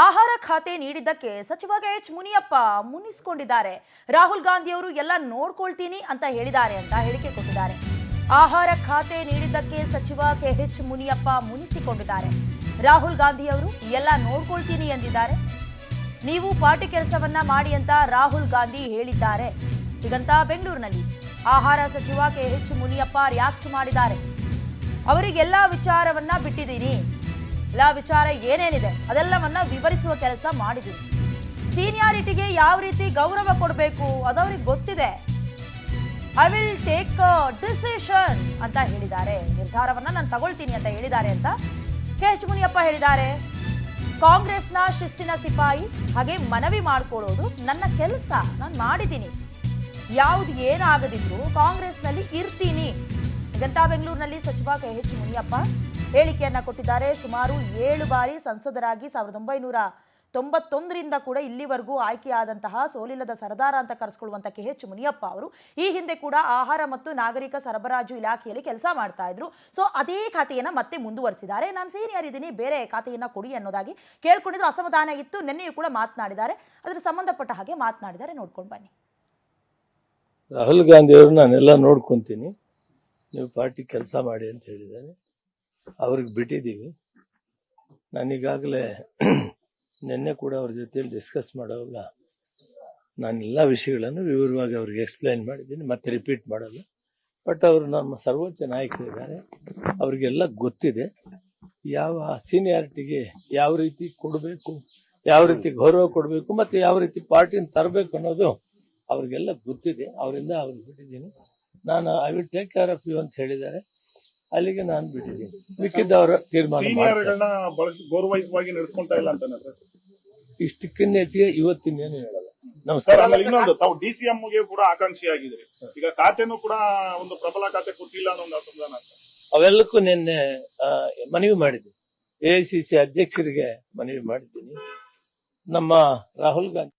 ಆಹಾರ ಖಾತೆ ನೀಡಿದ್ದಕ್ಕೆ ಸಚಿವ ಎಚ್ ಮುನಿಯಪ್ಪ ಮುನಿಸಿಕೊಂಡಿದ್ದಾರೆ. ರಾಹುಲ್ ಗಾಂಧಿ ಅವರು ಎಲ್ಲ ನೋಡ್ಕೊಳ್ತೀನಿ ಅಂತ ಹೇಳಿದ್ದಾರೆ ಅಂತ ಹೇಳಿಕೆ ಕೊಟ್ಟಿದ್ದಾರೆ. ಆಹಾರ ಖಾತೆ ನೀಡಿದ್ದಕ್ಕೆ ಸಚಿವ ಎಚ್ ಮುನಿಯಪ್ಪ ಮುನಿಸಿಕೊಂಡಿದ್ದಾರೆ. ರಾಹುಲ್ ಗಾಂಧಿ ಅವರು ಎಲ್ಲ ನೋಡ್ಕೊಳ್ತೀನಿ ಎಂದಿದ್ದಾರೆ. ನೀವು ಪಾರ್ಟಿ ಕೆಲಸವನ್ನ ಮಾಡಿ ಅಂತ ರಾಹುಲ್ ಗಾಂಧಿ ಹೇಳಿದ್ದಾರೆ. ಹೀಗಂತ ಬೆಂಗಳೂರಿನಲ್ಲಿ ಆಹಾರ ಸಚಿವ ಎಚ್ ಮುನಿಯಪ್ಪ ರಿಯಾಕ್ಟ್ ಮಾಡಿದ್ದಾರೆ. ಅವರಿಗೆಲ್ಲ ವಿಚಾರವನ್ನ ಬಿಟ್ಟಿದ್ದೀನಿ, ಎಲ್ಲ ವಿಚಾರ ಏನೇನಿದೆ ಅದೆಲ್ಲವನ್ನ ವಿವರಿಸುವ ಕೆಲಸ ಮಾಡಿದ್ದೀನಿ. ಸೀನಿಯಾರಿಟಿಗೆ ಯಾವ ರೀತಿ ಗೌರವ ಕೊಡಬೇಕು ಅದವರಿಗೆ ಗೊತ್ತಿದೆ. ಐ ವಿಲ್ ಟೇಕ್ ಡಿಸಿಷನ್ ಅಂತ ಹೇಳಿದ್ದಾರೆ. ನಿರ್ಧಾರವನ್ನ ನಾನು ತಗೊಳ್ತೀನಿ ಅಂತ ಹೇಳಿದ್ದಾರೆ ಅಂತ ಎಚ್ ಮುನಿಯಪ್ಪ ಹೇಳಿದ್ದಾರೆ. ಕಾಂಗ್ರೆಸ್ನ ಶಿಸ್ತಿನ ಸಿಪಾಯಿ, ಹಾಗೆ ಮನವಿ ಮಾಡ್ಕೊಳ್ಳೋದು ನನ್ನ ಕೆಲಸ, ನಾನು ಮಾಡಿದ್ದೀನಿ. ಯಾವ್ದು ಏನಾಗದಿದ್ರು ಕಾಂಗ್ರೆಸ್ನಲ್ಲಿ ಇರ್ತೀನಿ ಹೀಗಂತ ಬೆಂಗಳೂರಿನಲ್ಲಿ ಸಚಿವ ಎಚ್ ಮುನಿಯಪ್ಪ ಹೇಳಿಕೆಯನ್ನ ಕೊಟ್ಟಿದ್ದಾರೆ. ಸುಮಾರು 7 ಬಾರಿ ಸಂಸದರಾಗಿ 1991ರಿಂದ ಕೂಡ ಇಲ್ಲಿವರೆಗೂ ಆಯ್ಕೆಯಾದಂತಹ ಸೋಲಿಲ್ಲದ ಸರದಾರ ಅಂತ ಕರೆಸ್ಕೊಳ್ಳುವಂತ ಎಚ್ ಮುನಿಯಪ್ಪ ಅವರು ಈ ಹಿಂದೆ ಕೂಡ ಆಹಾರ ಮತ್ತು ನಾಗರಿಕ ಸರಬರಾಜು ಇಲಾಖೆಯಲ್ಲಿ ಕೆಲಸ ಮಾಡ್ತಾ ಇದ್ರು. ಸೊ ಅದೇ ಖಾತೆಯನ್ನ ಮತ್ತೆ ಮುಂದುವರಿಸಿದ್ದಾರೆ. ನಾನು ಸೀನಿಯರ್ ಇದ್ದೀನಿ, ಬೇರೆ ಖಾತೆಯನ್ನ ಕೊಡಿ ಅನ್ನೋದಾಗಿ ಕೇಳ್ಕೊಂಡಿದ್ರು. ಅಸಮಾಧಾನ ಇತ್ತು, ನಿನ್ನೆಯೂ ಕೂಡ ಮಾತನಾಡಿದ್ದಾರೆ. ಅದರ ಸಂಬಂಧಪಟ್ಟ ಹಾಗೆ ಮಾತನಾಡಿದ್ದಾರೆ. ನೋಡ್ಕೊಂಡು ಬನ್ನಿ. ರಾಹುಲ್ ಗಾಂಧಿ ಅವರು ನಾನೆಲ್ಲ ನೋಡ್ಕೊಂತೀನಿ, ನೀವು ಪಾರ್ಟಿ ಕೆಲಸ ಮಾಡಿ ಅಂತ ಹೇಳಿದ್ದಾರೆ. ಅವ್ರಿಗೆ ಬಿಟ್ಟಿದ್ದೀವಿ. ನಾನೀಗಾಗಲೇ ನಿನ್ನೆ ಕೂಡ ಅವ್ರ ಜೊತೆಯಲ್ಲಿ ಡಿಸ್ಕಸ್ ಮಾಡುವಾಗ ನಾನೆಲ್ಲ ವಿಷಯಗಳನ್ನು ವಿವರವಾಗಿ ಅವ್ರಿಗೆ ಎಕ್ಸ್ಪ್ಲೈನ್ ಮಾಡಿದ್ದೀನಿ, ಮತ್ತೆ ರಿಪೀಟ್ ಮಾಡಲ್ಲ. ಬಟ್ ಅವರು ನಮ್ಮ ಸರ್ವೋಚ್ಚ ನಾಯಕರಿದ್ದಾರೆ, ಅವ್ರಿಗೆಲ್ಲ ಗೊತ್ತಿದೆ ಯಾವ ಸೀನಿಯಾರಿಟಿಗೆ ಯಾವ ರೀತಿ ಕೊಡಬೇಕು, ಯಾವ ರೀತಿ ಗೌರವ ಕೊಡಬೇಕು, ಮತ್ತು ಯಾವ ರೀತಿ ಪಾರ್ಟಿನ ತರಬೇಕು ಅನ್ನೋದು ಅವ್ರಿಗೆಲ್ಲ ಗೊತ್ತಿದೆ. ಅವರಿಂದ ಅವ್ರಿಗೆ ಬಿಟ್ಟಿದ್ದೀನಿ. ನಾನು I will take care of you ಅಂತ ಹೇಳಿದ್ದಾರೆ. ಅಲ್ಲಿಗೆ ನಾನು ಬಿಟ್ಟಿದ್ದೀನಿ. ಮಿಕ್ಕಿದ್ದವರ ತೀರ್ಮಾನ ಗೌರವಯುತವಾಗಿ ನಡೆಸ್ಕೊಂತಾ ಇಲ್ಲ ಅಂತ ಸರ್. ಇಷ್ಟಕ್ಕಿಂತ ಹೆಚ್ಚಿಗೆ ಇವತ್ತಿನೇನು ಹೇಳಲ್ಲ. ನಮಸ್ಕಾರ. ಇನ್ನೊಂದು, ತಾವು DCMಗೆ ಕೂಡ ಆಕಾಂಕ್ಷಿಯಾಗಿದ್ರಿ. ಈಗ ಖಾತೆನೂ ಕೂಡ ಒಂದು ಪ್ರಬಲ ಖಾತೆ ಕೊಟ್ಟಿಲ್ಲ ಅನ್ನೋ ಒಂದು ಅಸಮಾಧಾನ. ಅವೆಲ್ಲಕ್ಕೂ ನಿನ್ನೆ ಮನವಿ ಮಾಡಿದ್ದೀನಿ. AICC ಅಧ್ಯಕ್ಷರಿಗೆ ಮನವಿ ಮಾಡಿದ್ದೀನಿ. ನಮ್ಮ ರಾಹುಲ್ ಗಾಂಧಿ